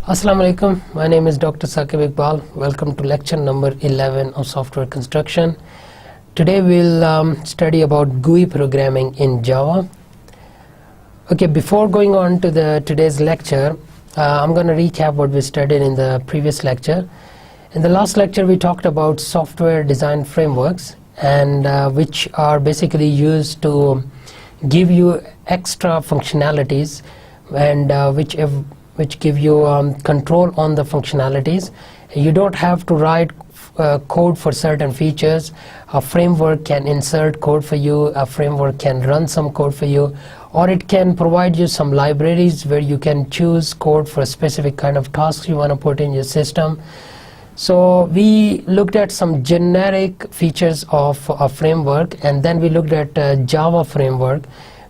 Assalamu alaikum. My name is Dr. Saqib Iqbal. Welcome to lecture number 11 of software construction. Today we'll study about GUI programming in Java. Okay, before going on to today's lecture, I'm going to recap what we studied in the previous lecture. In the last lecture we talked about software design frameworks, and which are basically used to give you extra functionalities and which give you control on the functionalities. You don't have to write code for certain features. A framework can insert code for you, a framework can run some code for you, or it can provide you some libraries where you can choose code for a specific kind of tasks you want to put in your system. So we looked at some generic features of a framework, and then we looked at Java framework,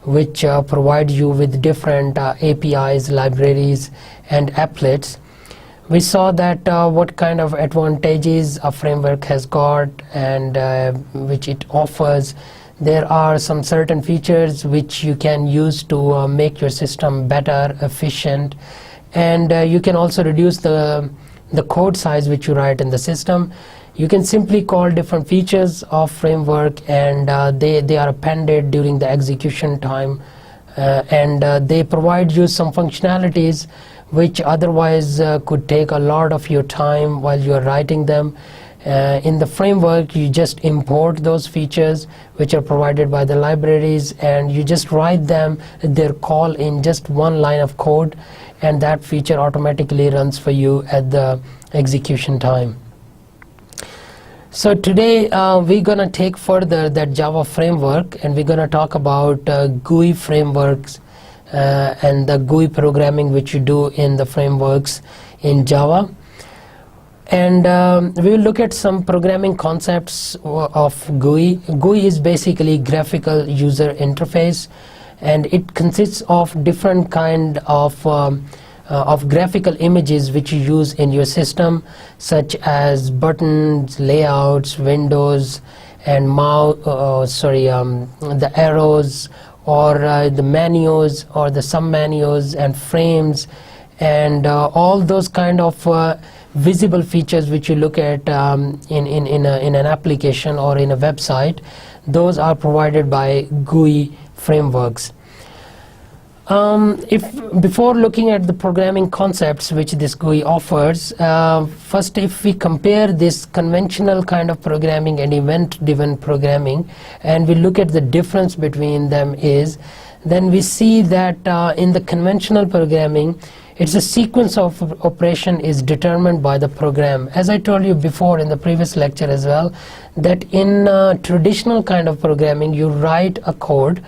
which provide you with different APIs, libraries and applets. We saw that what kind of advantages a framework has got and which it offers. There are some certain features which you can use to make your system better, efficient, and you can also reduce the code size which you write in the system. You can simply call different features of framework, and they are appended during the execution time, and they provide you some functionalities which otherwise could take a lot of your time while you are writing them. In the framework you just import those features which are provided by the libraries, and you just write them, their call in just one line of code, and that feature automatically runs for you at the execution time. So today we're going to take further that Java framework, and we're going to talk about GUI frameworks and the GUI programming which you do in the frameworks in Java. And we will look at some programming concepts of GUI. GUI is basically graphical user interface, and it consists of different kind of graphical images which you use in your system, such as buttons, layouts, windows, and the arrows, or the menus, or the sub-menus and frames, and all those kind of visible features which you look at in an application or in a website. Those are provided by GUI frameworks. Before looking at the programming concepts which this GUI offers, first if we compare this conventional kind of programming and event-driven programming, and we look at the difference between them, then we see that in the conventional programming, it's a sequence of operation is determined by the program. As I told you before in the previous lecture as well, that in traditional kind of programming you write a code,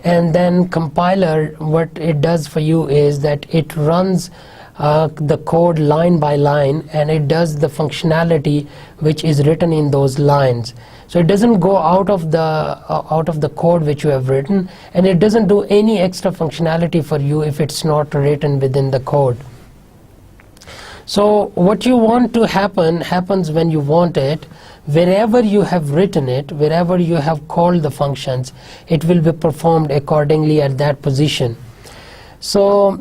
and then compiler, what it does for you is that it runs the code line by line, and it does the functionality which is written in those lines. So it doesn't go out of the code which you have written, and it doesn't do any extra functionality for you if it's not written within the code. So what you want to happens when you want it. Wherever you have written it, wherever you have called the functions, it will be performed accordingly at that position. So,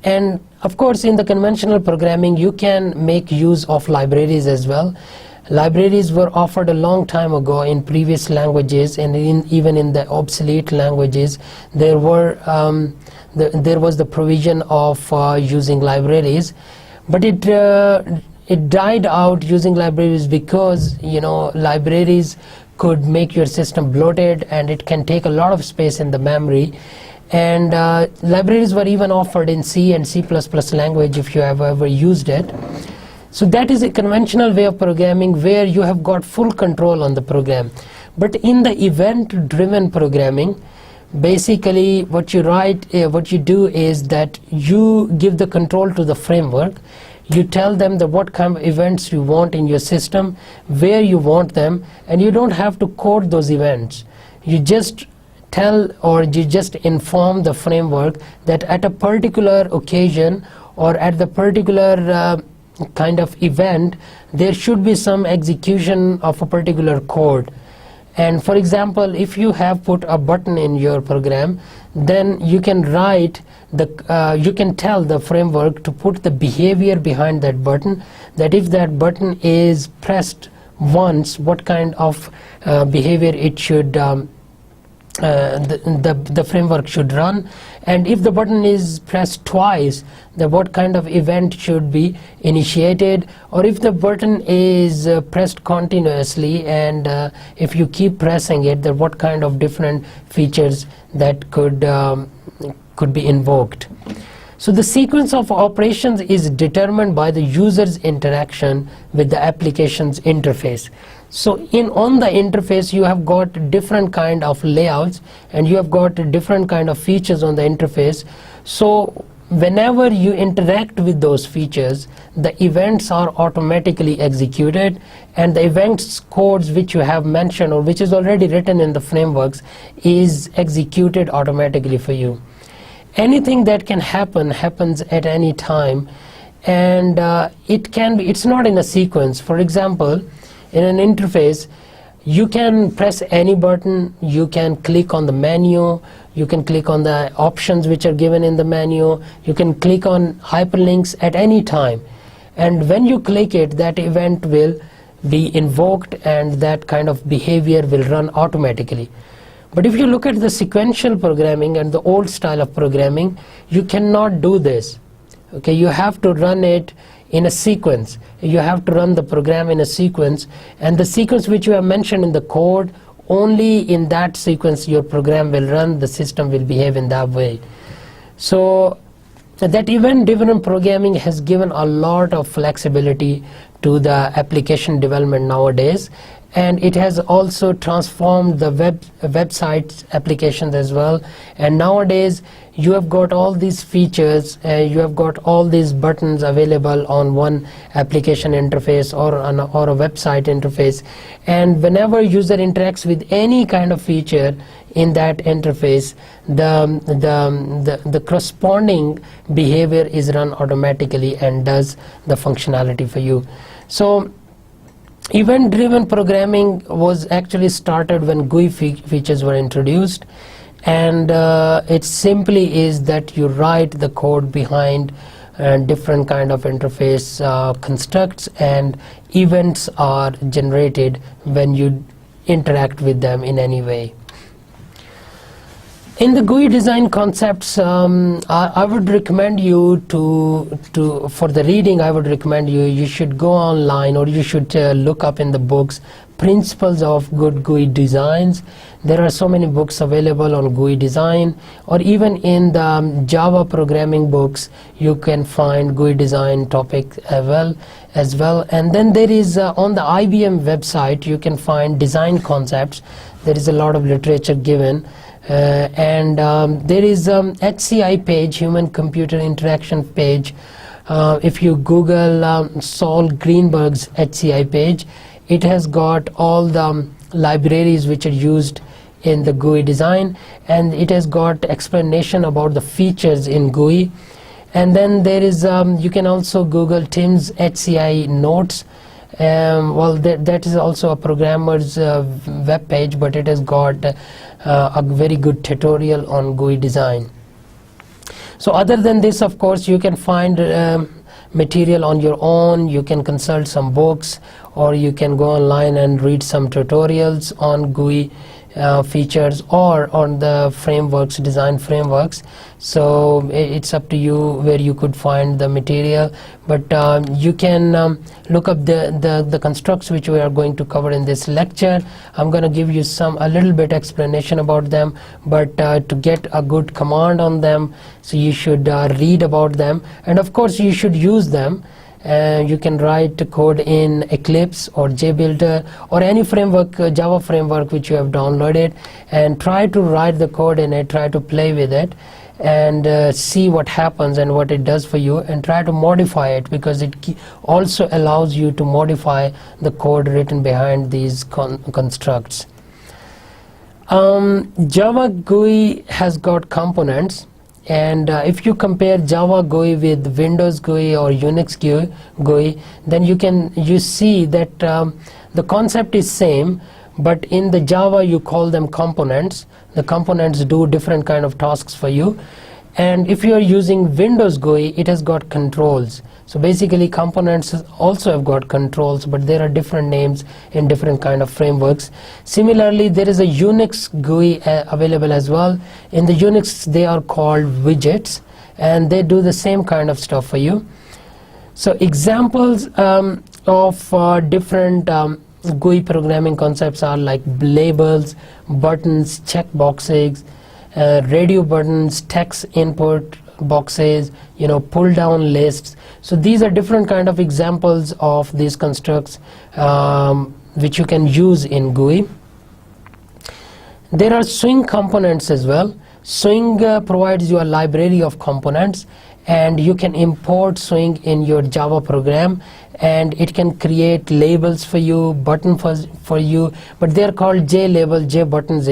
and of course in the conventional programming you can make use of libraries as well. Libraries were offered a long time ago in previous languages, and even in the obsolete languages there was the provision of using libraries, but it died out using libraries because libraries could make your system bloated, and it can take a lot of space in the memory. And libraries were even offered in C and C++ language if you have ever used it. So that is a conventional way of programming where you have got full control on the program. But in the event-driven programming, basically what you do is that you give the control to the framework. You tell them what kind of events you want in your system, where you want them, and you don't have to code those events. You just tell, or you just inform the framework that at a particular occasion or at the particular kind of event there should be some execution of a particular code. And for example, if you have put a button in your program, then you can write you can tell the framework to put the behavior behind that button, that if that button is pressed once, what kind of behavior it should the framework should run, and if the button is pressed twice, then what kind of event should be initiated, or if the button is pressed continuously and if you keep pressing it, then what kind of different features that could be invoked. So the sequence of operations is determined by the user's interaction with the application's interface. So on the interface you have got different kind of layouts and you have got different kind of features on the interface. So whenever you interact with those features, the events are automatically executed, and the events codes which you have mentioned or which is already written in the frameworks is executed automatically for you. Anything that can happen happens at any time, and it's not in a sequence. For example, in an interface you can press any button, you can click on the menu, you can click on the options which are given in the menu, you can click on hyperlinks at any time, and when you click it, that event will be invoked and that kind of behavior will run automatically. But if you look at the sequential programming and the old style of programming, you cannot do this. Okay, you have to run it in a sequence. You have to run the program in a sequence, and the sequence which you have mentioned in the code, only in that sequence your program will run, the system will behave in that way. So that event-driven programming has given a lot of flexibility to the application development nowadays, and it has also transformed the website applications as well. And nowadays you have got all these features, you have got all these buttons available on one application interface or a website interface, and whenever user interacts with any kind of feature in that interface, the corresponding behavior is run automatically and does the functionality for you. So event-driven programming was actually started when GUI features were introduced, and it simply is that you write the code behind different kind of interface constructs, and events are generated when you interact with them in any way. In the GUI design concepts, I would recommend you for the reading, I would recommend you should go online, or you should look up in the books Principles of Good GUI Designs. There are so many books available on GUI design, or even in the Java programming books you can find GUI design topic as well. And then there is on the IBM website you can find design concepts. There is a lot of literature given. And there is HCI page, Human Computer Interaction page. If you Google Saul Greenberg's HCI page, it has got all the libraries which are used in the GUI design, and it has got explanation about the features in GUI. And then there is you can also Google Tim's HCI notes. Well, that is also a programmer's web page, but it has got a very good tutorial on GUI design. So other than this, of course, you can find material on your own. You can consult some books, or you can go online and read some tutorials on GUI features or on the frameworks, design frameworks. So it's up to you where you could find the material, but you can look up the constructs which we are going to cover in this lecture. I'm going to give you a little bit explanation about them, but to get a good command on them, so you should read about them, and of course you should use them. You can write code in Eclipse or JBuilder or any framework, Java framework which you have downloaded, and try to write the code in it, try to play with it, and see what happens and what it does for you, and try to modify it, because it also allows you to modify the code written behind these constructs. Java GUI has got components. And if you compare Java GUI with Windows GUI or Unix GUI, then you see that the concept is same, but in the Java you call them components. The components do different kind of tasks for you. And if you are using Windows GUI, it has got controls. So basically components also have got controls, but there are different names in different kind of frameworks. Similarly, there is a Unix GUI available as well. In the Unix they are called widgets, and they do the same kind of stuff for you. So examples of different GUI programming concepts are like labels, buttons, checkboxes, radio buttons, text input boxes, pull down lists. So these are different kind of examples of these constructs which you can use in GUI. There are Swing components as well. Swing provides you a library of components, and you can import Swing in your Java program, and it can create labels for you, button for you, but they are called JLabel, JButtons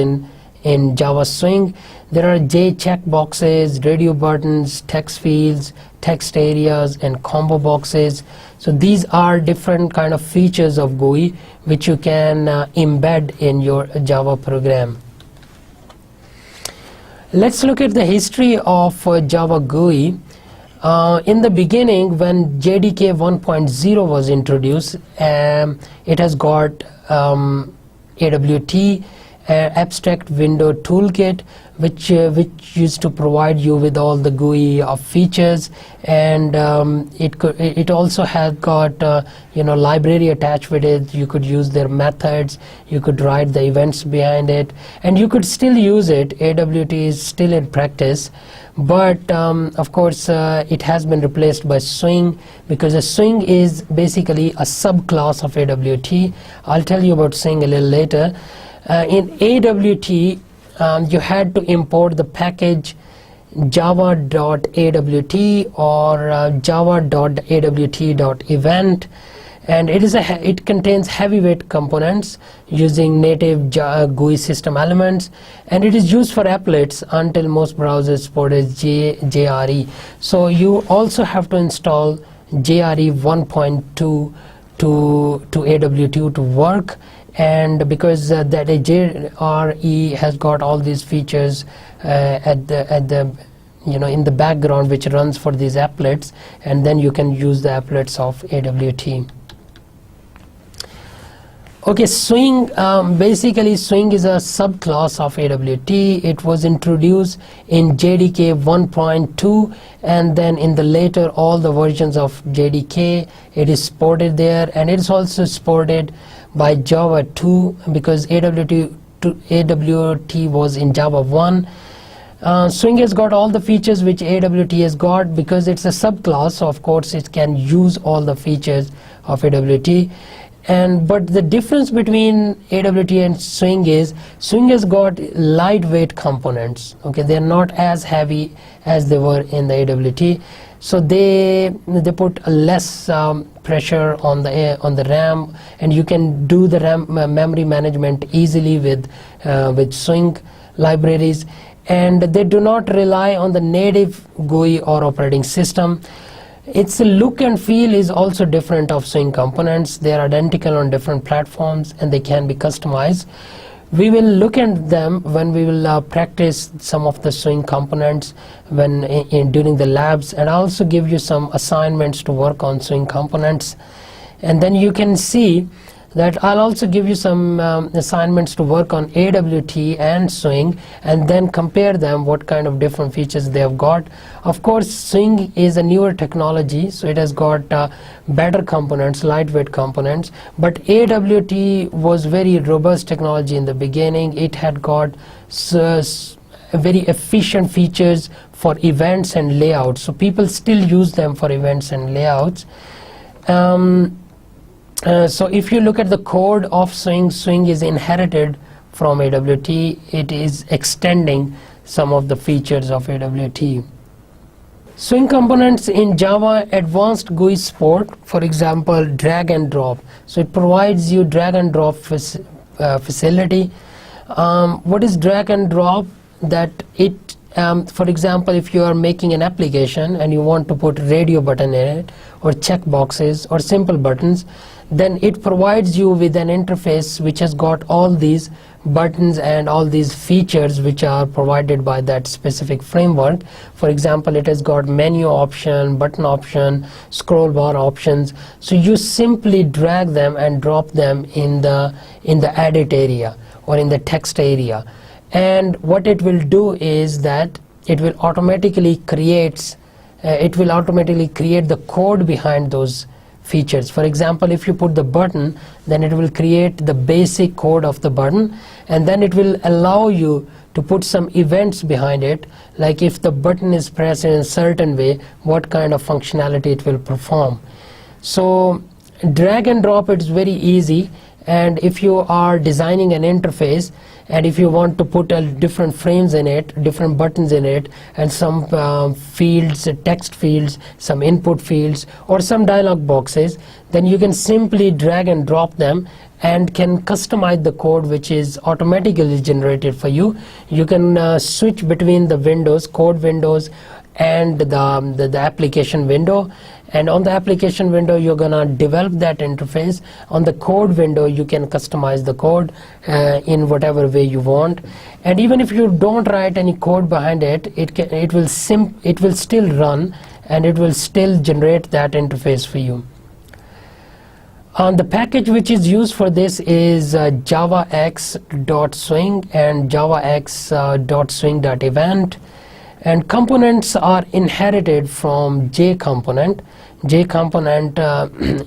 in Java Swing. There are J checkboxes, radio buttons, text fields, text areas, and combo boxes. So these are different kind of features of GUI which you can embed in your Java program. Let's look at the history of Java GUI. In the beginning, when JDK 1.0 was introduced, it has got AWT, Abstract Window Toolkit, which used to provide you with all the GUI of features, and it also had got library attached with it. You could use their methods, you could write the events behind it, and you could still use it. AWT is still in practice, but of course it has been replaced by Swing, because a Swing is basically a subclass of AWT. I'll tell you about Swing a little later. In AWT, you had to import the package java.awt or java.awt.event, and it contains heavyweight components using native GUI system elements, and it is used for applets until most browsers support JRE. So you also have to install JRE 1.2 to AWT to work. And because that JRE has got all these features in the background, which runs for these applets, and then you can use the applets of AWT. Okay, Swing, basically Swing is a subclass of AWT. It was introduced in JDK 1.2, and then in the later all the versions of JDK it is supported there, and it is also supported by Java 2, because AWT was in Java 1. Swing has got all the features which AWT has got. Because it's a subclass, so of course it can use all the features of AWT. But the difference between AWT and Swing is Swing has got lightweight components. Okay, they're not as heavy as they were in the AWT. So they put less pressure on the RAM, and you can do the RAM memory management easily with Swing libraries, and they do not rely on the native GUI or operating system. Its look and feel is also different of Swing components. They are identical on different platforms, and they can be customized. We will look at them when we will practice some of the Swing components during the labs, and I'll also give you some assignments to work on Swing components. And then you can see that I'll also give you some assignments to work on AWT and Swing, and then compare them, what kind of different features they have got. Of course, Swing is a newer technology, so it has got better components, lightweight components, but AWT was very robust technology in the beginning. It had got very efficient features for events and layouts, so people still use them for events and layouts. So if you look at the code of Swing, Swing is inherited from AWT. It is extending some of the features of AWT. Swing components in Java advanced GUI support, for example, drag and drop. So it provides you drag and drop facility. What is drag and drop? That it, for example, if you are making an application and you want to put radio button in it, or check boxes or simple buttons, then it provides you with an interface which has got all these buttons and all these features which are provided by that specific framework. For example, it has got menu option, button option, scroll bar options. So you simply drag them and drop them in the edit area or in the text area, and what it will do is that it will automatically create the code behind those features. For example, if you put the button, then it will create the basic code of the button, and then it will allow you to put some events behind it, like if the button is pressed in a certain way, what kind of functionality it will perform. So drag and drop, it's very easy. And if you are designing an interface and if you want to put different frames in it, different buttons in it, and some fields, text fields, some input fields, or some dialog boxes, then you can simply drag and drop them and can customize the code which is automatically generated for you. You can switch between the windows, code windows, and the application window. And on the application window, you're gonna develop that interface. On the code window, you can customize the code in whatever way you want. And even if you don't write any code behind it, it will still run, and it will still generate that interface for you. The package which is used for this is javax.swing and javax.swing.event. And components are inherited from JComponent. JComponent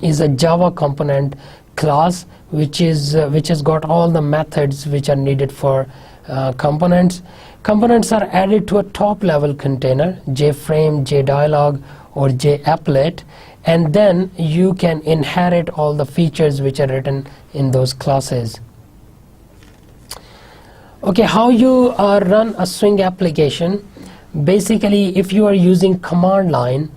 is a Java component class which has got all the methods which are needed for components. Components are added to a top level container, JFrame, JDialog, or JApplet, and then you can inherit all the features which are written in those classes. Okay, how you run a Swing application? Basically, if you are using command line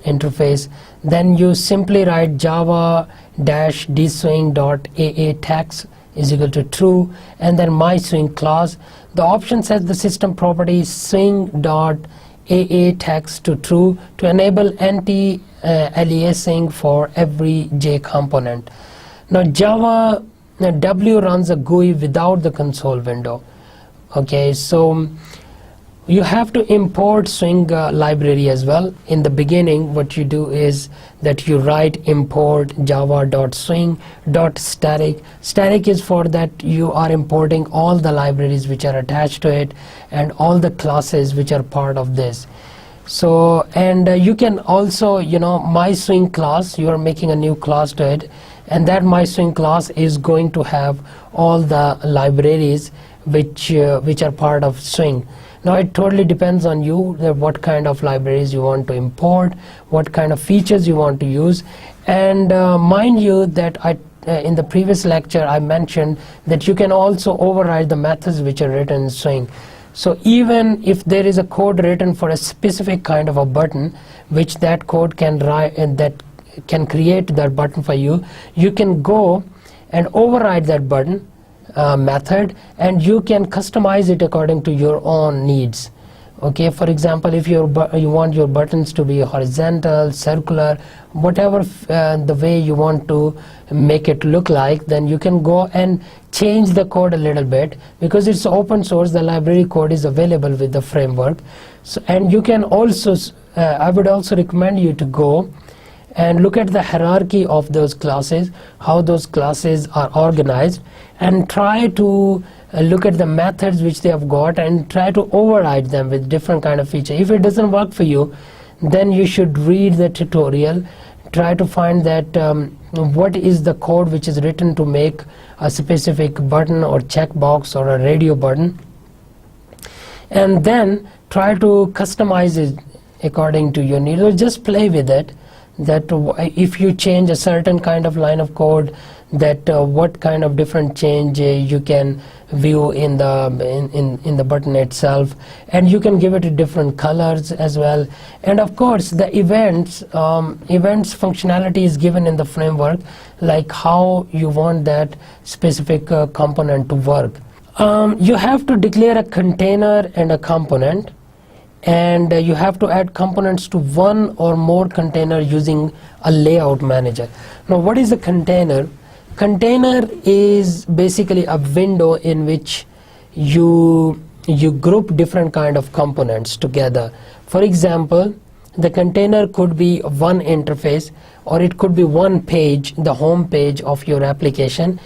interface, then you simply write java-dswing.aa text is equal to true, and then my swing class. The option sets the system property swing.aa text to true to enable anti-aliasing for every J component. Now Java W runs a GUI without the console window. Okay, so you have to import Swing library as well. In the beginning, what you do is that you write import java.swing.static. Static is for that you are importing all the libraries which are attached to it and all the classes which are part of this. So, and you can also, my Swing class, you are making a new class to it, and that my Swing class is going to have all the libraries which are part of Swing. Now it totally depends on you that what kind of libraries you want to import, what kind of features you want to use. And mind you that in the previous lecture I mentioned that you can also override the methods which are written in Swing. So even if there is a code written for a specific kind of a button, which that code can write and that can create that button for you, you can go and override that button method, and you can customize it according to your own needs. Okay, for example, if you want your buttons to be horizontal, circular, whatever the way you want to make it look like, then you can go and change the code a little bit, because it's open source. The library code is available with the framework. So, and you can also I would also recommend you to go and look at the hierarchy of those classes, how those classes are organized, and try to look at the methods which they have got and try to override them with different kind of feature. If it doesn't work for you, then you should read the tutorial, try to find that what is the code which is written to make a specific button or checkbox or a radio button, and then try to customize it according to your needs, or just play with it. That if you change a certain kind of line of code, that what kind of different change you can view in the button itself, and you can give it different colors as well. And of course the events functionality is given in the framework, like how you want that specific component to work. You have to declare a container and a component, and you have to add components to one or more container using a layout manager. Now, what is a container? Container is basically a window in which you group different kind of components together. For example, the container could be one interface, or it could be one page, the home page of your application,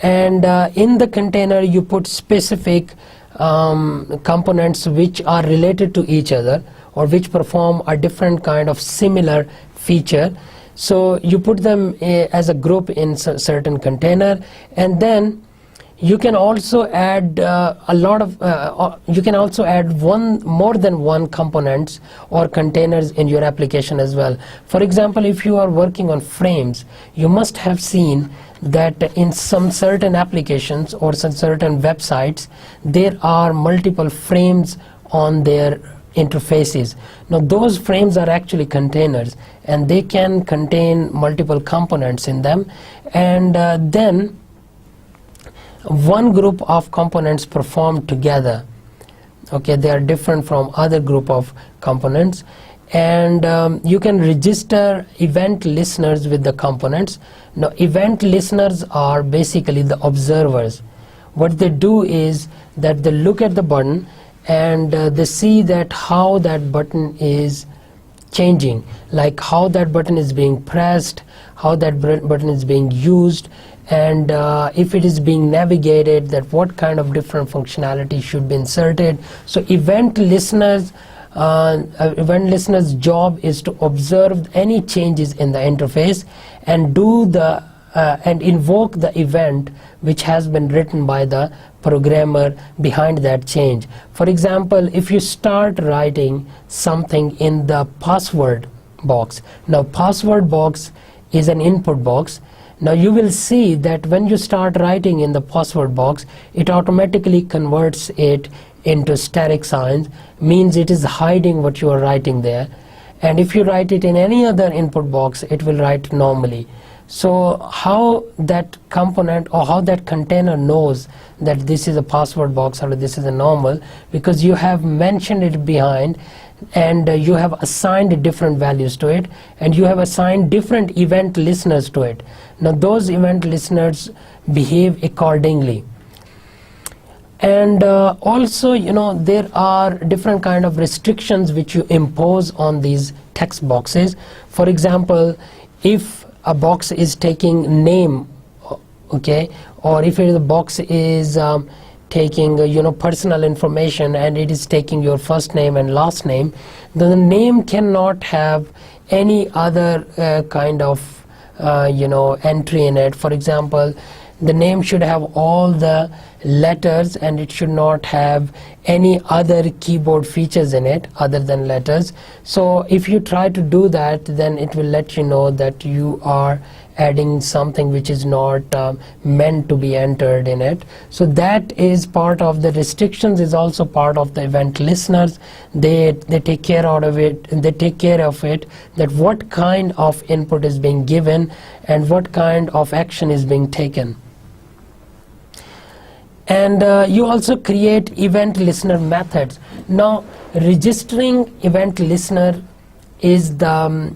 and in the container you put specific components which are related to each other, or which perform a different kind of similar feature. So you put them as a group in certain container, and then you can also add you can also add more than one components or containers in your application as well. For example, if you are working on frames, you must have seen that in some certain applications or some certain websites there are multiple frames on their interfaces. Now, those frames are actually containers, and they can contain multiple components in them, and then one group of components perform together. Okay, they are different from other group of components, and you can register event listeners with the components. Now, event listeners are basically the observers. What they do is that they look at the button and they see that how that button is changing, like how that button is being pressed, how that button is being used, and if it is being navigated, that what kind of different functionality should be inserted. So event listeners' job is to observe any changes in the interface and do the and invoke the event which has been written by the programmer behind that change. For example, if you start writing something in the password box, now password box is an input box. Now you will see that when you start writing in the password box, it automatically converts it into static signs, means it is hiding what you are writing there. And if you write it in any other input box, it will write normally. So how that component or how that container knows that this is a password box or this is a normal, because you have mentioned it behind, and you have assigned different values to it, and you have assigned different event listeners to it. Now those event listeners behave accordingly. And also, you know, there are different kind of restrictions which you impose on these text boxes. For example, if a box is taking name, okay, or if the box is taking personal information, and it is taking your first name and last name, then the name cannot have any other kind of entry in it. For example, the name should have all the letters, and it should not have any other keyboard features in it other than letters. So if you try to do that, then it will let you know that you are adding something which is not meant to be entered in it. So that is part of the restrictions, is also part of the event listeners. They take care of it. They take care of it, that what kind of input is being given and what kind of action is being taken. And you also create event listener methods. Now, registering event listener is the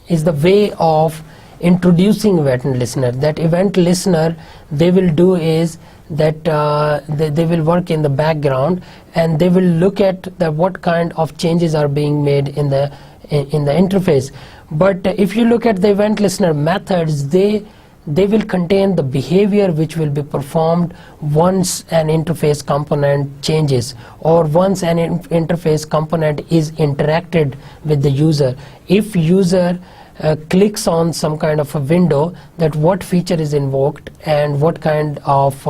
way of introducing event listener. That event listener, they will do is that they will work in the background, and they will look at what kind of changes are being made in the interface. But if you look at the event listener methods, they will contain the behavior which will be performed once an interface component changes, or once an interface component is interacted with the user. If user clicks on some kind of a window, that what feature is invoked and what kind of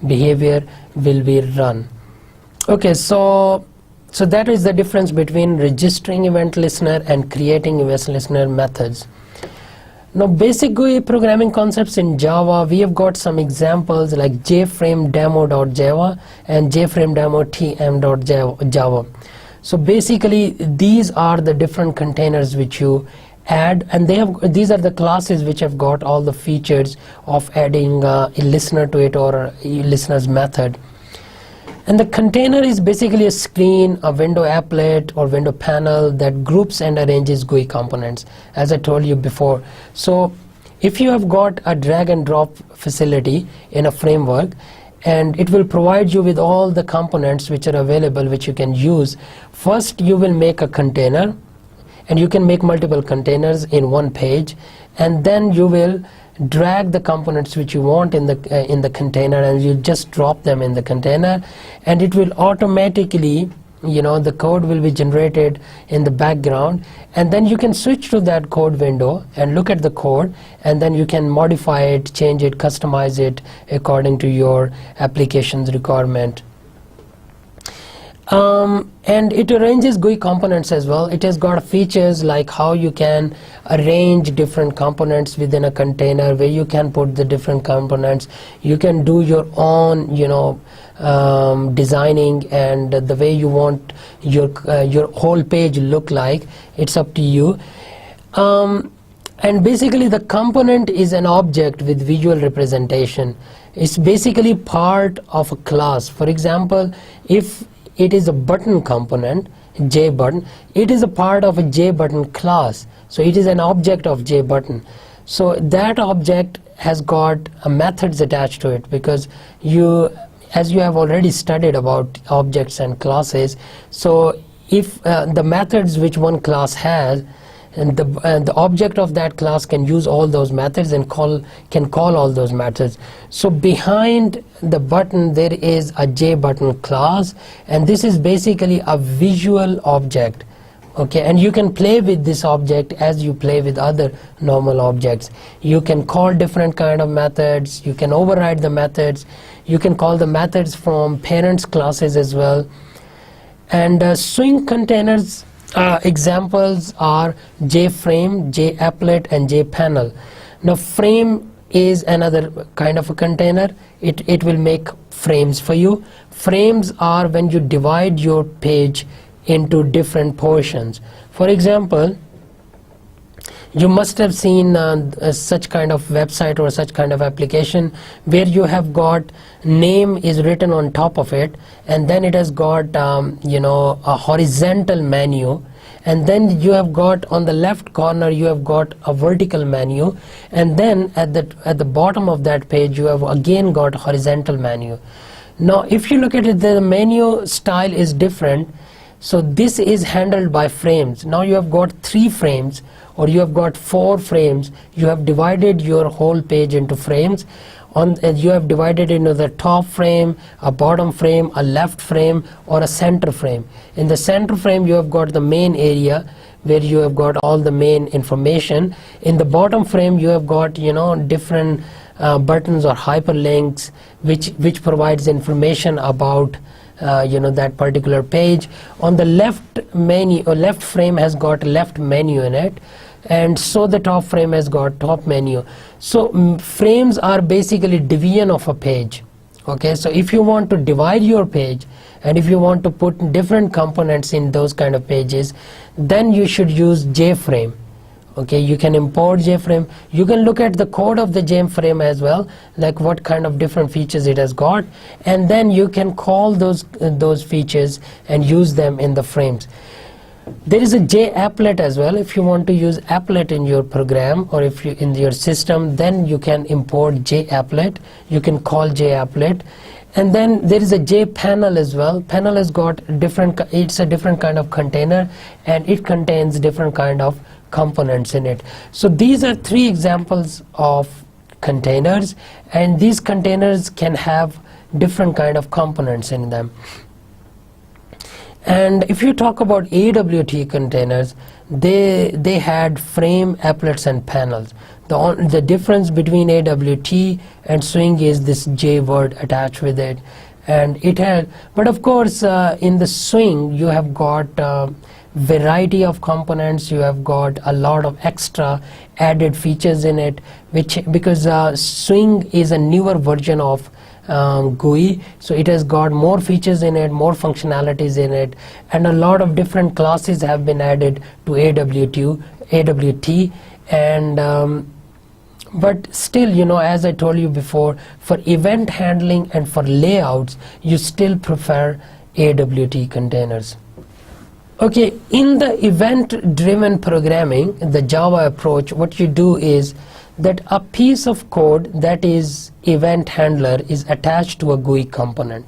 behavior will be run. Okay, so that is the difference between registering event listener and creating event listener methods. Now, basic GUI programming concepts in Java, we have got some examples like jframedemo.java and jframedemo.tm.java. So basically, these are the different containers which you add, and these are the classes which have got all the features of adding a listener to it, or a listener's method. And the container is basically a screen, a window applet or window panel that groups and arranges GUI components, as I told you before. So if you have got a drag and drop facility in a framework, and it will provide you with all the components which are available which you can use. First you will make a container, and you can make multiple containers in one page, and then you will drag the components which you want in the container, and you just drop them in the container, and it will automatically, the code will be generated in the background, and then you can switch to that code window and look at the code, and then you can modify it, change it, customize it according to your application's requirement. And it arranges GUI components as well. It has got features like how you can arrange different components within a container, where you can put the different components. You can do your own, designing, and the way you want your whole page look like. It's up to you. And basically the component is an object with visual representation. It's basically part of a class. For example, if it is a button component, JButton, it is a part of a JButton class. So it is an object of JButton. So that object has got methods attached to it, because as you have already studied about objects and classes, so if the methods which one class has, and the object of that class can use all those methods and can call all those methods. So behind the button there is a JButton class, and this is basically a visual object. Okay, and you can play with this object as you play with other normal objects. You can call different kind of methods, you can override the methods, you can call the methods from parents classes as well. And Swing containers examples are JFrame, JApplet, and JPanel. Now frame is another kind of a container. It will make frames for you. Frames are when you divide your page into different portions. For example, you must have seen such kind of website or such kind of application where you have got name is written on top of it, and then it has got a horizontal menu, and then you have got on the left corner you have got a vertical menu, and then at the bottom of that page you have again got horizontal menu. Now if you look at it, the menu style is different. So this is handled by frames. Now you have got 3 frames, or you have got 4 frames. You have divided your whole page into frames. You have divided into the top frame, a bottom frame, a left frame, or a center frame. In the center frame you have got the main area where you have got all the main information. In the bottom frame you have got different buttons or hyperlinks which provides information about that particular page. On the left menu or left frame has got left menu in it, and so the top frame has got top menu. So frames are basically division of a page. Okay, so if you want to divide your page, and if you want to put different components in those kind of pages, then you should use JFrame. Okay, you can import JFrame. You can look at the code of the JFrame as well, like what kind of different features it has got, and then you can call those features and use them in the frames. There is a JApplet as well. If you want to use applet in your program, or if you in your system, then you can import JApplet. You can call JApplet. And then there is a JPanel as well. Panel has got it's a different kind of container, and it contains different kind of components in it. So these are 3 examples of containers, and these containers can have different kind of components in them. And if you talk about AWT containers, they had frame, applets, and panels. The difference between AWT and Swing is this J word attached with it, and it had. But of course, in the Swing you have got variety of components. You have got a lot of extra added features in it, because Swing is a newer version of GUI, so it has got more features in it, more functionalities in it, and a lot of different classes have been added to AWT, and But still, as I told you before, for event handling and for layouts, you still prefer AWT containers. Okay, in the event-driven programming, the Java approach, what you do is that a piece of code that is event handler is attached to a GUI component.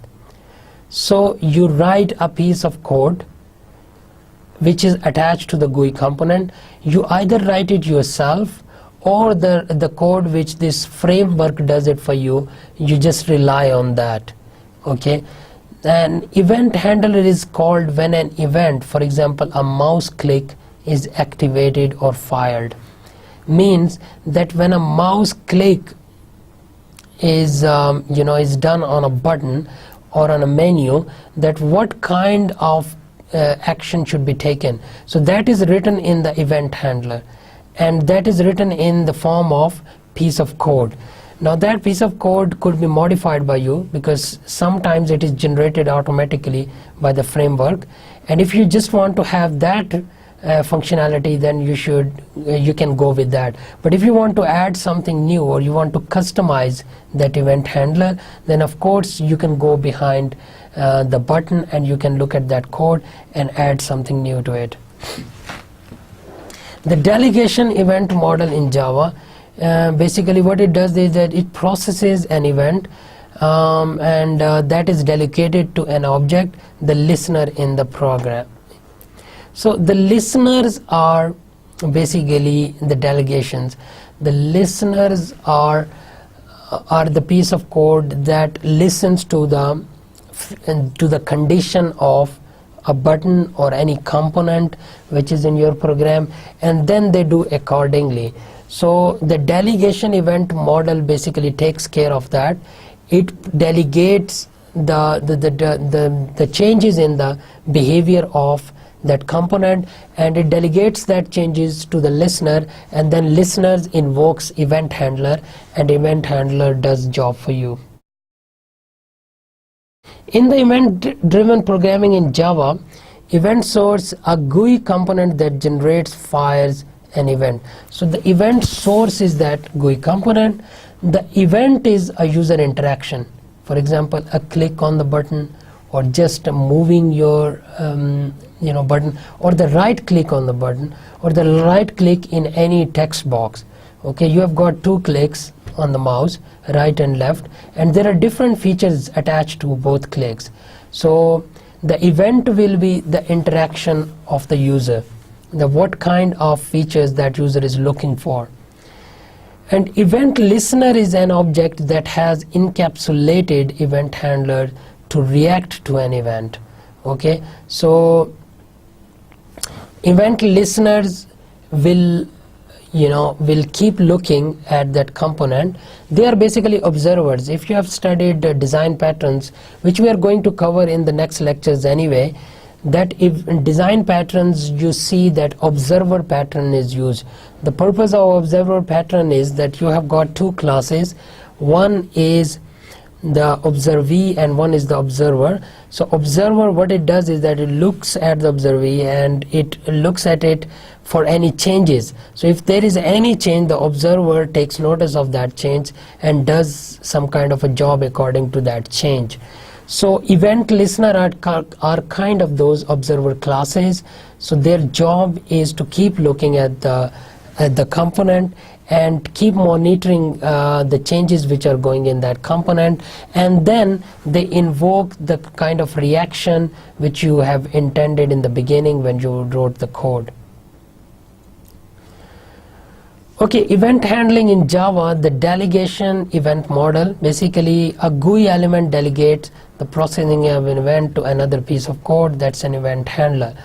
So you write a piece of code which is attached to the GUI component. You either write it yourself, or the code which this framework does it for you, you just rely on that. Okay, an event handler is called when an event, for example a mouse click, is activated or fired. Means that when a mouse click is is done on a button or on a menu, that what kind of action should be taken. So that is written in the event handler, and that is written in the form of piece of code. Now that piece of code could be modified by you, because sometimes it is generated automatically by the framework, and if you just want to have that functionality, then you can go with that. But if you want to add something new, or you want to customize that event handler, then of course you can go behind the button and you can look at that code and add something new to it. The delegation event model in Java, basically what it does is that it processes an event and that is delegated to an object, the listener in the program. So the listeners are basically the delegations. The listeners are the piece of code that listens to the condition of a button or any component which is in your program, and then they do accordingly. So the delegation event model basically takes care of that. It delegates the changes in the behavior of that component, and it delegates that changes to the listener, and then listeners invokes event handler, and event handler does job for you. In the event-driven programming in Java, event source a GUI component that generates, fires an event. So the event source is that GUI component. The event is a user interaction. For example, a click on the button, or just moving your button, or the right click on the button, or the right click in any text box. Okay, you have got two clicks on the mouse, right and left, and there are different features attached to both clicks. So the event will be the interaction of the user, what kind of features that user is looking for. And event listener is an object that has encapsulated event handler to react to an event. Okay, so event listeners will keep looking at that component. They are basically observers. If you have studied design patterns, which we are going to cover in the next lectures anyway, that if in design patterns you see that observer pattern is used. The purpose of observer pattern is that you have got two classes. One is the observee and one is the observer. So observer, what it does is that it looks at the observee and it looks at it for any changes. So if there is any change, the observer takes notice of that change and does some kind of a job according to that change. So event listener are kind of those observer classes. So their job is to keep looking at the component and keep monitoring the changes which are going in that component, and then they invoke the kind of reaction which you have intended in the beginning when you wrote the code. Okay, event handling in Java, the delegation event model, basically a GUI element delegates the processing of an event to another piece of code, that's an event handler.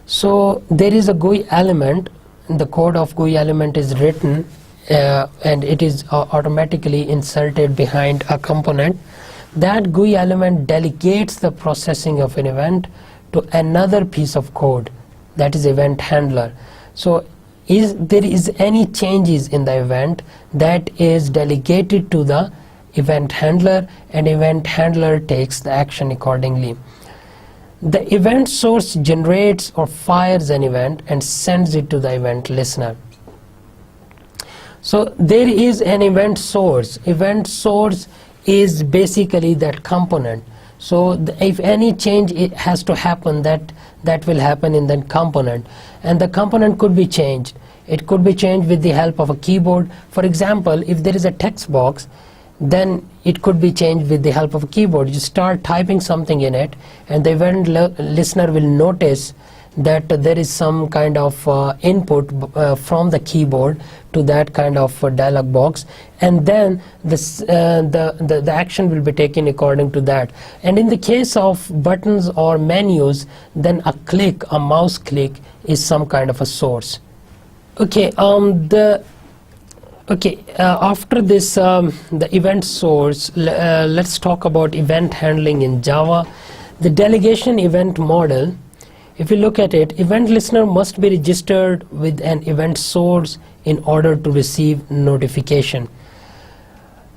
So there is a GUI element, the code of GUI element is written and it is automatically inserted behind a component. That GUI element delegates the processing of an event to another piece of code, that is event handler. So if there is any changes in the event, that is delegated to the event handler, and event handler takes the action accordingly. The event source generates or fires an event and sends it to the event listener. So there is an event source. Event source is basically that component. So if any change it has to happen, that will happen in that component, and the component could be changed. It could be changed with the help of a keyboard. For example, if there is a text box, then it could be changed with the help of a keyboard. You start typing something in it, and the event listener will notice that there is some kind of input from the keyboard to that kind of dialog box, and then the action will be taken according to that. And in the case of buttons or menus, then a mouse click is some kind of a source. Okay, after this the event source, let's talk about event handling in Java. The delegation event model, if you look at it, event listener must be registered with an event source in order to receive notification.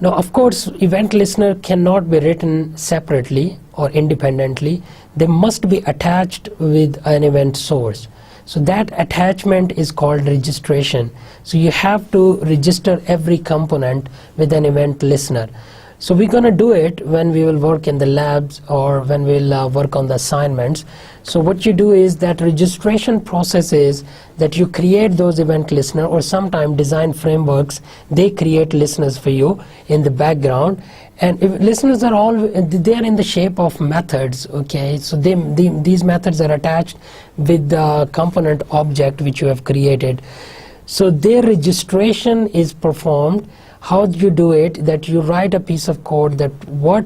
Now, of course, event listener cannot be written separately or independently. They must be attached with an event source. So that attachment is called registration. So you have to register every component with an event listener. So we're going to do it when we will work in the labs or when we'll work on the assignments. So what you do is that registration process is that you create those event listener, or sometimes design frameworks, they create listeners for you in the background. And if listeners are all, they are in the shape of methods, okay? So these methods are attached with the component object which you have created. So their registration is performed. How do you do it? That you write a piece of code that what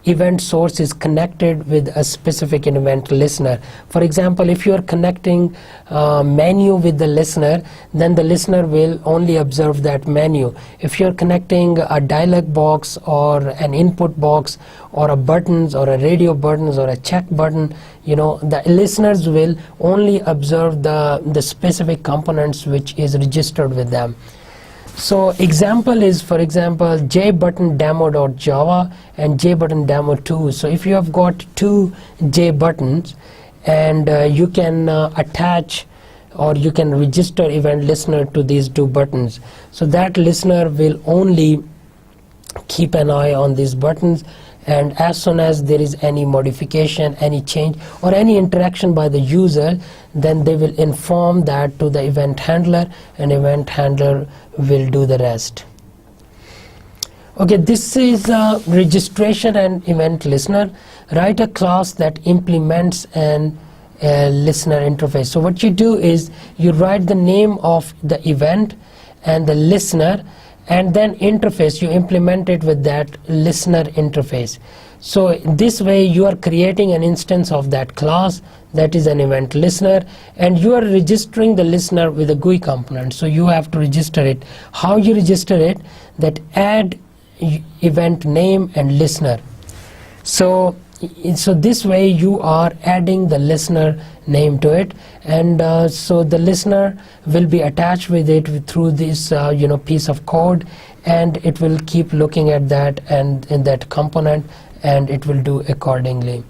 event source is connected with a specific event listener. For example, if you are connecting menu with the listener, then the listener will only observe that menu. If you are connecting a dialog box or an input box or a buttons or a radio buttons or a check button, the listeners will only observe the specific components which is registered with them. So example is, for example, jbuttondemo.java and jbuttondemo2. So if you have got two jbuttons and you can attach or you can register event listener to these two buttons. So that listener will only keep an eye on these buttons, and as soon as there is any modification, any change or any interaction by the user, then they will inform that to the event handler, and event handler will do the rest. Okay, this is registration and event listener. Write a class that implements an listener interface. So what you do is you write the name of the event and the listener, and then interface, you implement it with that listener interface. So this way you are creating an instance of that class that is an event listener, and you are registering the listener with a GUI component. So you have to register it. How you register it? That add event name and listener. So this way you are adding the listener name to it, and so the listener will be attached with it through this piece of code, and it will keep looking at that and in that component, and it will do accordingly.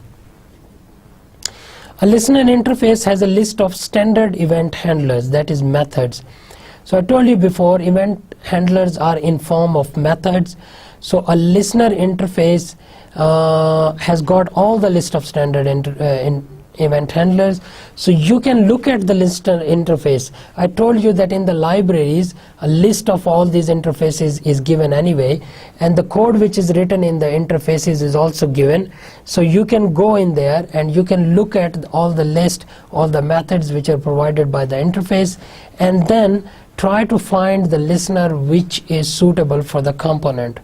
A listener interface has a list of standard event handlers, that is methods. So I told you before, event handlers are in form of methods. So a listener interface has got all the list of standard event handlers. So you can look at the listener interface. I told you that in the libraries a list of all these interfaces is given anyway, and the code which is written in the interfaces is also given. So you can go in there and you can look at all the list, all the methods which are provided by the interface, and then try to find the listener which is suitable for the component.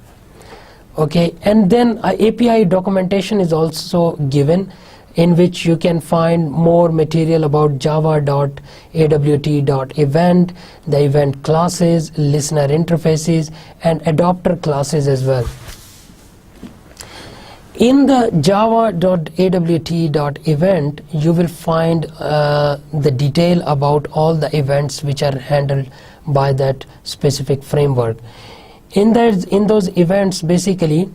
Okay, and then API documentation is also given, in which you can find more material about java.awt.event, the event classes, listener interfaces, and adapter classes as well. In the java.awt.event, you will find the detail about all the events which are handled by that specific framework. In those events, basically,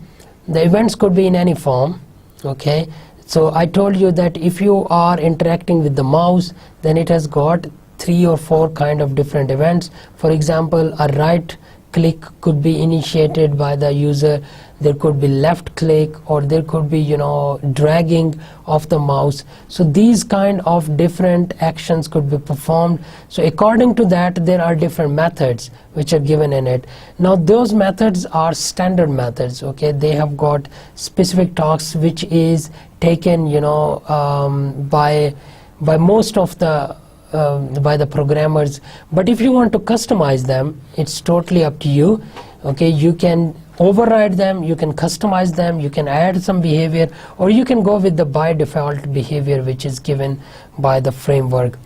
the events could be in any form, okay? So I told you that if you are interacting with the mouse, then it has got 3 or 4 kind of different events. For example, a right click could be initiated by the user, there could be left click, or there could be dragging of the mouse. So these kind of different actions could be performed. So according to that, there are different methods which are given in it. Now those methods are standard methods, okay? They have got specific talks which is taken by most of the by the programmers. But if you want to customize them, it's totally up to you, okay? You can override them, you can customize them, you can add some behavior, or you can go with the by default behavior which is given by the framework.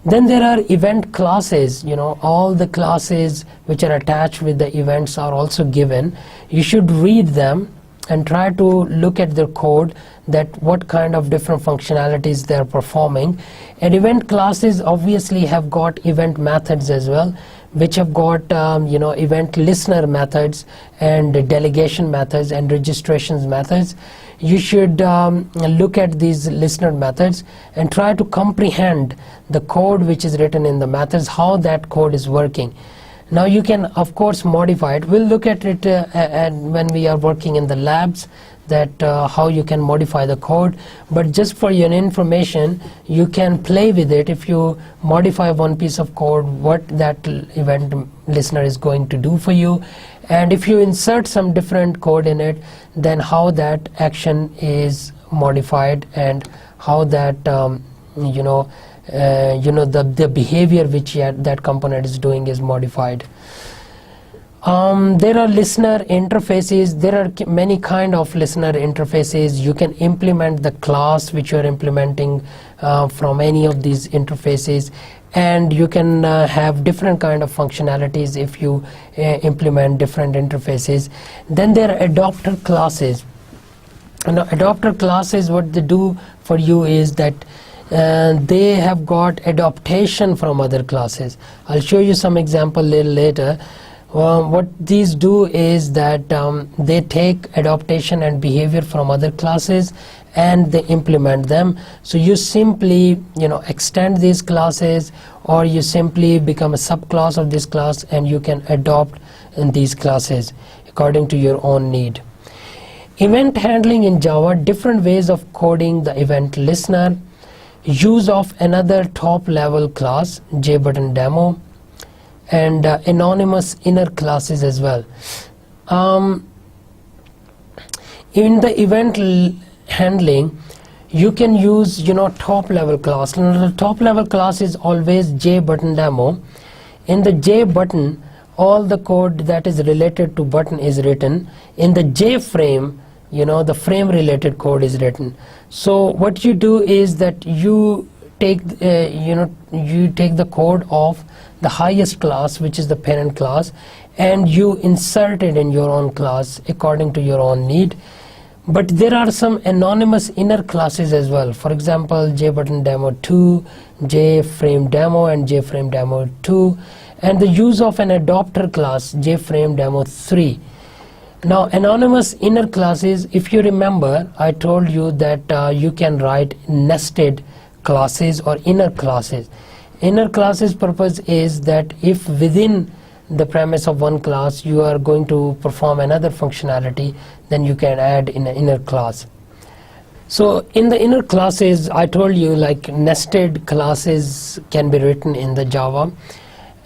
Then there are event classes. All the classes which are attached with the events are also given. You should read them and try to look at their code, that what kind of different functionalities they are performing. And event classes obviously have got event methods as well, which have got event listener methods and delegation methods and registrations methods. You should look at these listener methods and try to comprehend the code which is written in the methods, how that code is working. Now you can of course modify it. We'll look at it and when we are working in the labs, that how you can modify the code. But just for your information, you can play with it. If you modify one piece of code, what that event listener is going to do for you, and if you insert some different code in it, then how that action is modified and how that the behavior which that component is doing is modified. There are listener interfaces. There are many kind of listener interfaces. You can implement the class which you are implementing from any of these interfaces, and you can have different kind of functionalities if you implement different interfaces. Then there are adapter classes. Adapter classes, what they do for you is that they have got adaptation from other classes. I'll show you some example little later. What these do is that they take adaptation and behavior from other classes and they implement them. So you simply extend these classes, or you simply become a subclass of this class and you can adopt in these classes according to your own need. Event handling in Java, different ways of coding the event listener, use of another top level class, JButtonDemo, and anonymous inner classes as well. In the event handling, you can use top level class. The top level class is always JButtonDemo. In the JButton, all the code that is related to button is written. In the JFrame, the frame related code is written. So what you do is that you take you take the code of the highest class, which is the parent class, and you insert it in your own class according to your own need. But there are some anonymous inner classes as well. For example, JButtonDemo2, JFrameDemo, and JFrameDemo2, and the use of an adapter class, JFrameDemo3. Now anonymous inner classes, if you remember, I told you that you can write nested classes or inner classes. Inner classes purpose is that if within the premise of one class you are going to perform another functionality, then you can add in an inner class. So in the inner classes, I told you like nested classes can be written in the Java,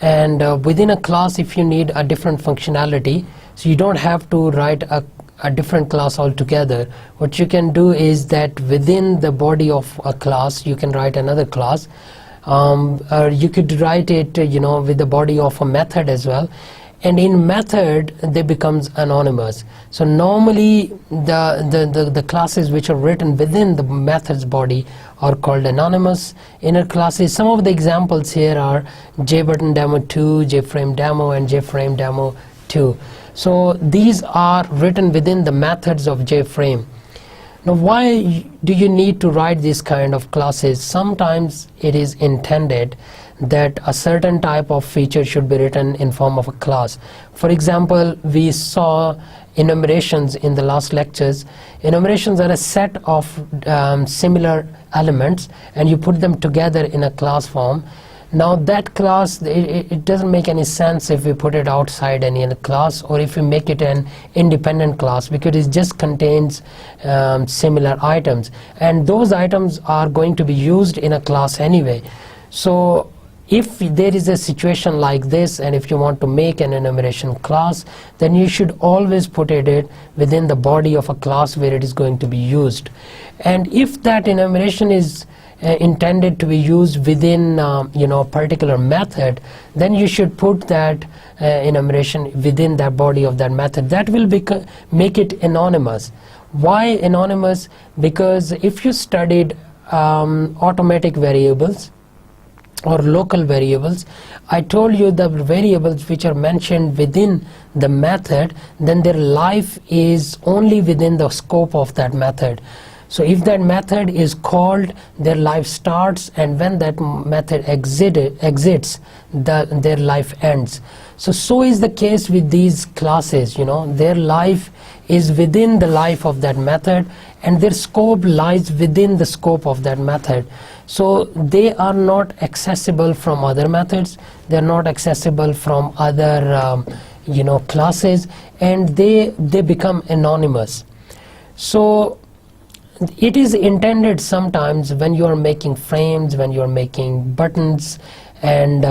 and within a class, if you need a different functionality, so you don't have to write a different class altogether. What you can do is that within the body of a class you can write another class, or you could write it with the body of a method as well, and in method they becomes anonymous. So normally the classes which are written within the method's body are called anonymous inner classes. Some of the examples here are JButtonDemo2, JFrameDemo, and JFrameDemo2. So these are written within the methods of JFrame. Now why do you need to write these kind of classes? Sometimes it is intended that a certain type of feature should be written in form of a class. For example, we saw enumerations in the last lectures. Enumerations are a set of similar elements, and you put them together in a class form. Now that class, it doesn't make any sense if we put it outside any other class, or if we make it an independent class, because it just contains similar items, and those items are going to be used in a class anyway. So if there is a situation like this, and if you want to make an enumeration class, then you should always put it within the body of a class where it is going to be used. And if that enumeration is intended to be used within a particular method, then you should put that enumeration within that body of that method. That will make it anonymous. Why anonymous? Because if you studied automatic variables or local variables, I told you the variables which are mentioned within the method, then their life is only within the scope of that method. So if that method is called, their life starts, and when that method exits, their life ends. So is the case with these classes. Their life is within the life of that method, and their scope lies within the scope of that method. So they are not accessible from other methods, they are not accessible from other classes, and they become anonymous. So it is intended sometimes when you are making frames, when you are making buttons, and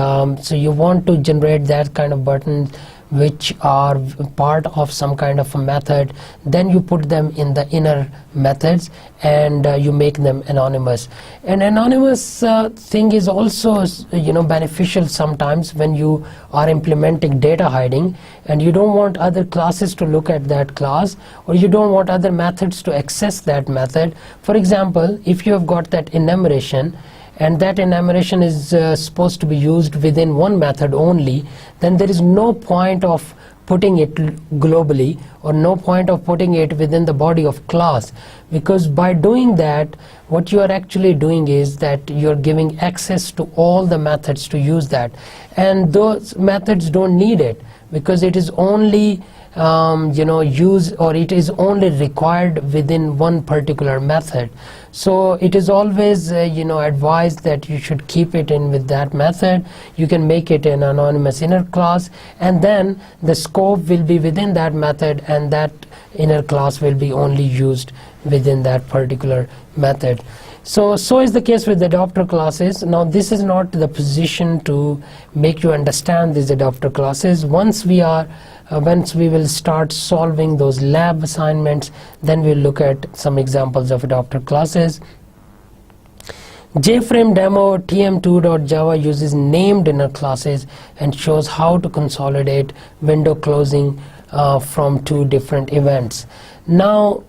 so you want to generate that kind of buttons which are part of some kind of a method, then you put them in the inner methods, and you make them anonymous. An anonymous thing is also beneficial sometimes when you are implementing data hiding, and you don't want other classes to look at that class, or you don't want other methods to access that method. For example, if you have got that enumeration, and that enumeration is supposed to be used within one method only, then there is no point of putting it globally, or no point of putting it within the body of class, because by doing that, what you are actually doing is that you are giving access to all the methods to use that, and those methods don't need it, because it is only used, or it is only required within one particular method. So it is always advised that you should keep it in with that method. You can make it an anonymous inner class, and then the scope will be within that method, and that inner class will be only used within that particular method. So is the case with the adapter classes. Now this is not the position to make you understand these adapter classes. Once we will start solving those lab assignments, then we'll look at some examples of adapter classes. JFrame demo tm2.java uses named inner classes and shows how to consolidate window closing from two different events. Now,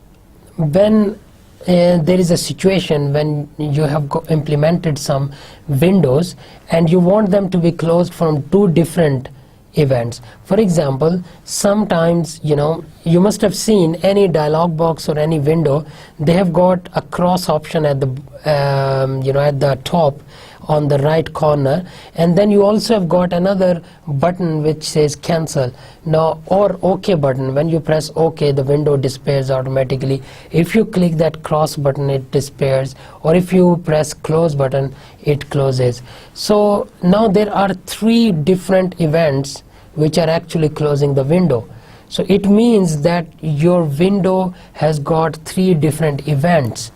when there is a situation when you have implemented some windows and you want them to be closed from two different events. For example, sometimes you must have seen any dialog box or any window, they have got a cross option at the at the top on the right corner, and then you also have got another button which says cancel now, or OK button. When you press OK, the window disappears automatically. If you click that cross button, it disappears, or if you press close button, it closes. So now there are three different events which are actually closing the window. So it means that your window has got three different events.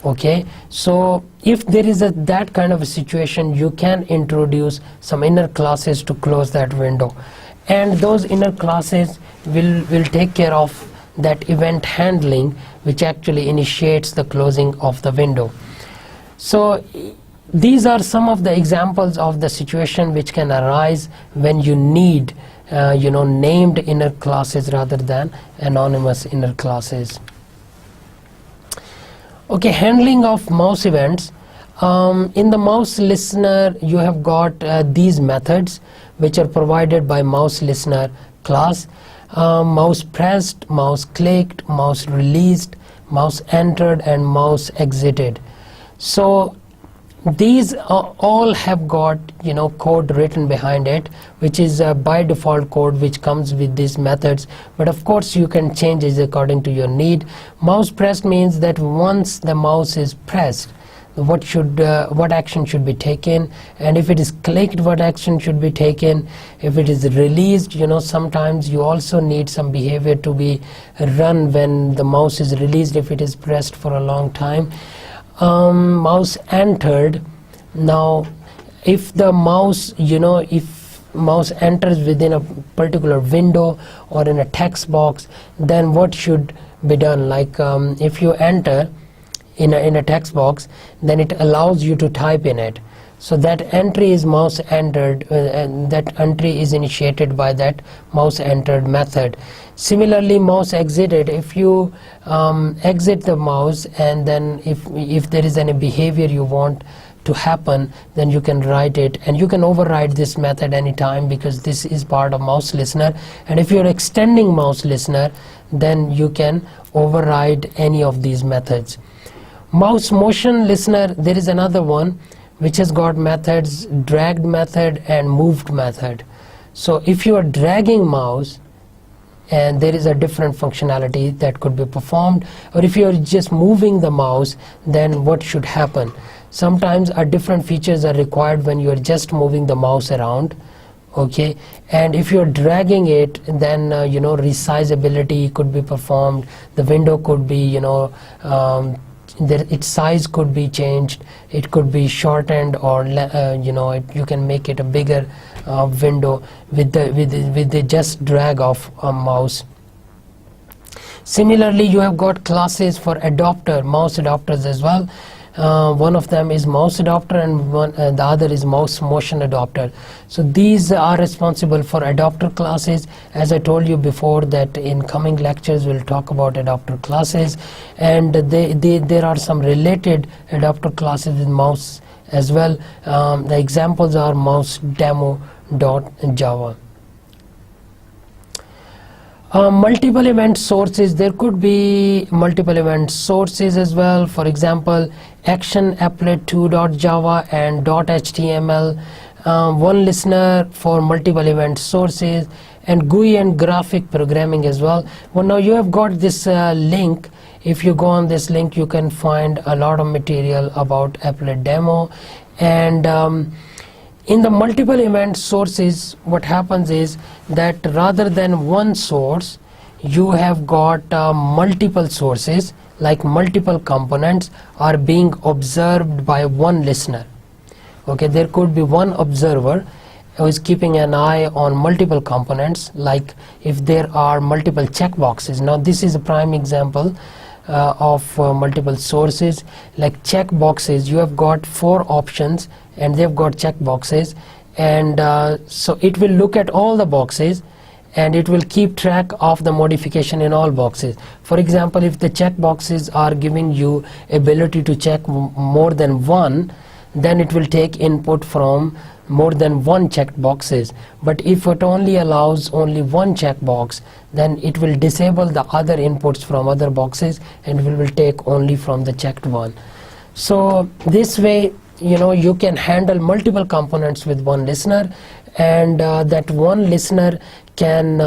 Okay, so if there is that kind of a situation, you can introduce some inner classes to close that window, and those inner classes will take care of that event handling which actually initiates the closing of the window. So these are some of the examples of the situation which can arise when you need named inner classes rather than anonymous inner classes. Okay, handling of mouse events. In the mouse listener, you have got these methods which are provided by mouse listener class. Mouse pressed, mouse clicked, mouse released, mouse entered, and mouse exited. So these all have got code written behind it, which is by default code which comes with these methods, but of course you can change it according to your need. Mouse pressed means that once the mouse is pressed, what action should be taken, and if it is clicked, what action should be taken. If it is released, sometimes you also need some behavior to be run when the mouse is released if it is pressed for a long time. Mouse entered. Now if the mouse mouse enters within a particular window or in a text box, then what should be done? Like if you enter in a text box, then it allows you to type in it. So that entry is mouse entered, and that entry is initiated by that mouse entered method. Similarly, mouse exited. If you exit the mouse, and then if there is any behavior you want to happen, then you can write it, and you can override this method anytime, because this is part of mouse listener. And if you're extending mouse listener, then you can override any of these methods. Mouse motion listener, there is another one which has got methods, dragged method and moved method. So if you are dragging mouse, and there is a different functionality that could be performed, or if you are just moving the mouse, then what should happen? Sometimes different features are required when you are just moving the mouse around. Okay, and if you're dragging it, then resizability could be performed. The window could be its size could be changed. It could be shortened, or you can make it a bigger window with the just drag of a mouse. Similarly, you have got classes for adapter, mouse adapters as well. One of them is mouse adapter, and the other is mouse motion adapter. So these are responsible for adapter classes. As I told you before, that in coming lectures we'll talk about adapter classes, and there are some related adapter classes with mouse as well. The examples are mousedemo.java. Multiple event sources, there could be multiple event sources as well. For example, action applet2.java and .html, one listener for multiple event sources, and GUI and graphic programming as well. Well, now you have got this link. If you go on this link, you can find a lot of material about applet demo. And in the multiple event sources, what happens is that rather than one source, you have got multiple sources, like multiple components are being observed by one listener. Okay, there could be one observer who is keeping an eye on multiple components, like if there are multiple checkboxes. Now this is a prime example of multiple sources. Like checkboxes, you have got 4 options and they've got checkboxes, and so it will look at all the boxes and it will keep track of the modification in all boxes. For example, if the checkboxes are giving you ability to check more than one, then it will take input from more than one checked boxes. But if it only allows only one checkbox, then it will disable the other inputs from other boxes and it will take only from the checked one. So this way, you can handle multiple components with one listener, and that one listener can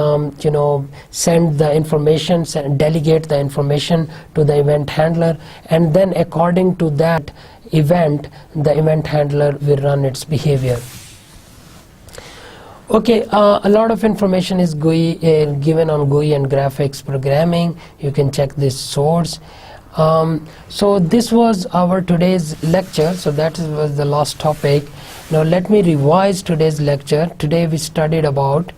send the information, delegate the information to the event handler, and then according to that event, the event handler will run its behavior. Okay, a lot of information is given on GUI and graphics programming. You can check this source. So this was our today's lecture. So that was the last topic. Now let me revise today's lecture. Today we studied about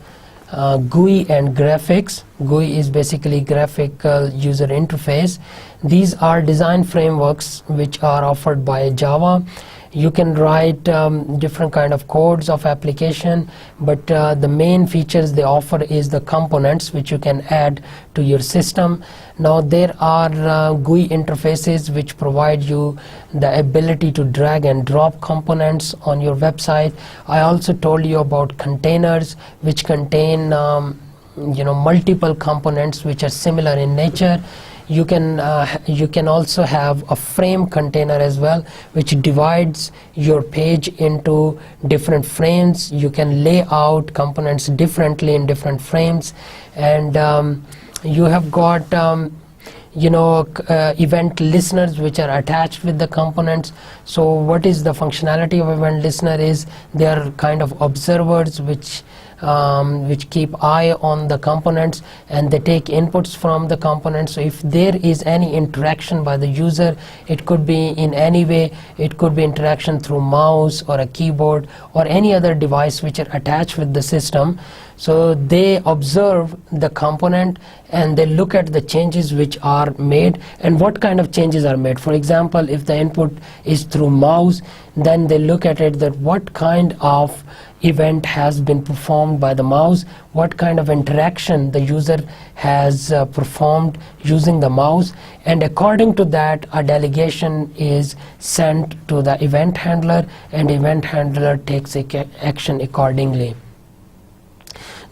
GUI and graphics. GUI is basically graphical user interface. These are design frameworks which are offered by Java. You can write different kind of codes of application, but the main features they offer is the components which you can add to your system. Now there are GUI interfaces which provide you the ability to drag and drop components on your website. I also told you about containers which contain multiple components which are similar in nature. You can also have a frame container as well, which divides your page into different frames. You can lay out components differently in different frames, and you have got event listeners which are attached with the components. So what is the functionality of event listener is they are kind of observers which keep eye on the components, and they take inputs from the components. So if there is any interaction by the user, it could be in any way, it could be interaction through mouse or a keyboard or any other device which are attached with the system. So they observe the component and they look at the changes which are made and what kind of changes are made. For example, if the input is through mouse, then they look at it that what kind of event has been performed by the mouse, what kind of interaction the user has performed using the mouse, and according to that a delegation is sent to the event handler, and event handler takes action accordingly.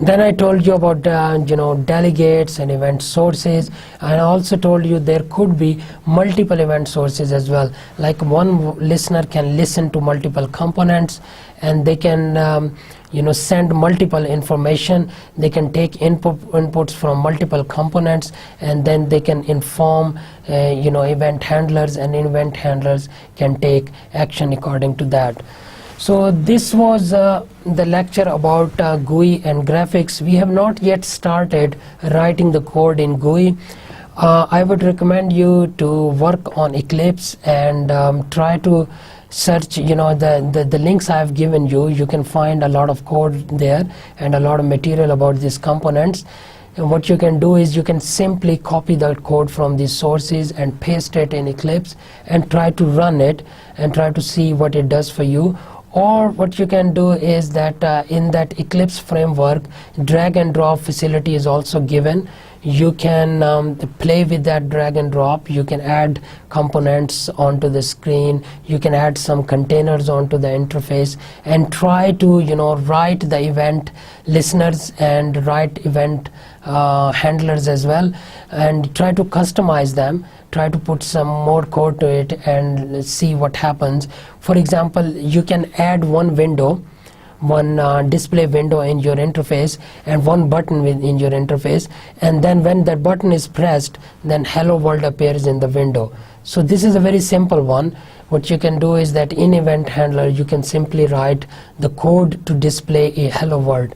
Then I told you about delegates and event sources. I also told you there could be multiple event sources as well. Like one listener can listen to multiple components, and they can send multiple information. They can take inputs from multiple components, and then they can inform event handlers, and event handlers can take action according to that. So this was the lecture about GUI and graphics. We have not yet started writing the code in GUI. I would recommend you to work on Eclipse and try to search the links I have given you. You can find a lot of code there and a lot of material about these components. And what you can do is you can simply copy the code from these sources and paste it in Eclipse and try to run it and try to see what it does for you. Or what you can do is that in that Eclipse framework, drag and drop facility is also given. You can play with that drag and drop. You can add components onto the screen. You can add some containers onto the interface and try to write the event listeners and write event handlers as well, and try to customize them. Try to put some more code to it and see what happens. For example, you can add one window, one display window in your interface and one button in your interface, and then when that button is pressed, then hello world appears in the window. So this is a very simple one. What you can do is that in event handler you can simply write the code to display a hello world,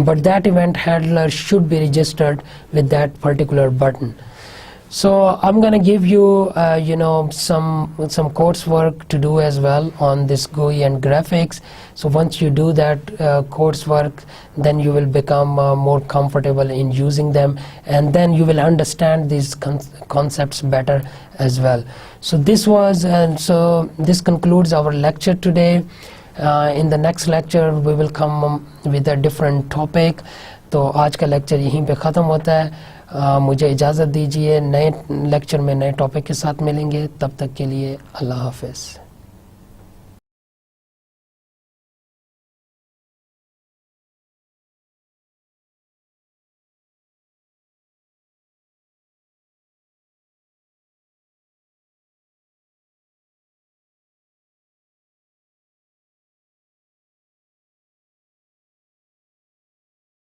but that event handler should be registered with that particular button. So I'm going to give you some coursework to do as well on this GUI and graphics. So once you do that coursework, then you will become more comfortable in using them, and then you will understand these concepts better as well. So this concludes our lecture today. In the next lecture we will come with a different topic. तो आज का lecture यहीं पे ख़त्म होता है. मुझे इजाज़त दीजिए. नए लेक्चर में नए टॉपिक के साथ मिलेंगे. तब तक के लिए अल्लाह हाफ़िज़.